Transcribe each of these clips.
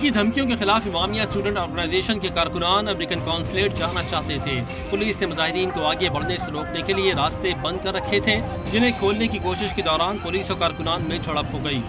امریکی دھمکیوں کے خلاف امامیہ اسٹوڈنٹ آرگنائزیشن کے کارکنان امریکن کونسلیٹ جانا چاہتے تھے۔ پولیس نے مظاہرین کو آگے بڑھنے سے روکنے کے لیے راستے بند کر رکھے تھے، جنہیں کھولنے کی کوشش کے دوران پولیس اور کارکنان میں جھڑپ ہو گئی۔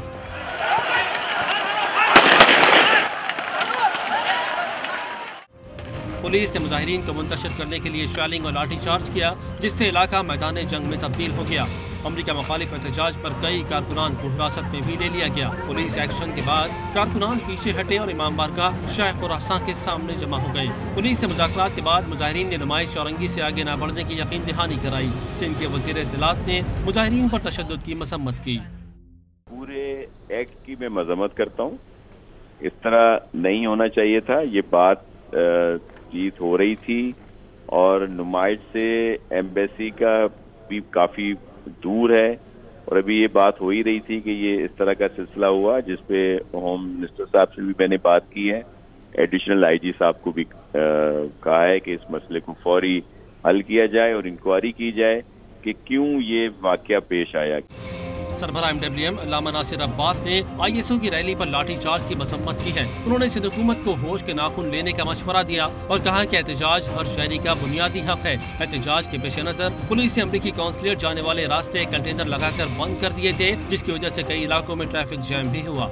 پولیس نے مظاہرین کو منتشر کرنے کے لیے شیلنگ اور لاٹھی چارج کیا، جس سے علاقہ میدان جنگ میں تبدیل ہو گیا۔ امریکہ مخالف احتجاج پر کئی کارکنان کو حراست میں بھی لے لیا گیا۔ پولیس ایکشن کے بعد کارکنان پیچھے ہٹے اور امام بارگاہ شاہ خراساں کے سامنے جمع ہو گئے۔ پولیس سے مذاکرات کے بعد مظاہرین نے نمائش اورنگی سے آگے نہ بڑھنے کی یقین دہانی کرائی۔ سندھ کے وزیر اطلاعات نے مظاہرین پر تشدد کی مذمت کی۔ پورے ایکٹ کی میں مذمت کرتا ہوں، اس طرح نہیں ہونا چاہیے تھا۔ یہ بات جیت ہو رہی تھی اور نمائش سے ایمبیسی کا بھی کافی دور ہے، اور ابھی یہ بات ہو ہی رہی تھی کہ یہ اس طرح کا سلسلہ ہوا، جس پہ ہوم منسٹر صاحب سے بھی میں نے بات کی ہے، ایڈیشنل آئی جی صاحب کو بھی کہا ہے کہ اس مسئلے کو فوری حل کیا جائے اور انکوائری کی جائے کہ کیوں یہ واقعہ پیش آیا۔ سربراہ MWM علامہ ناصر عباس نے ISO کی ریلی پر لاٹھی چارج کی مذمت کی ہے۔ انہوں نے سندھ حکومت کو ہوش کے ناخن لینے کا مشورہ دیا اور کہا کہ احتجاج ہر شہری کا بنیادی حق ہے۔ احتجاج کے پیش نظر پولیس نے امریکی کونسلیٹ جانے والے راستے کنٹینر لگا کر بند کر دیے تھے، جس کی وجہ سے کئی علاقوں میں ٹریفک جام بھی ہوا۔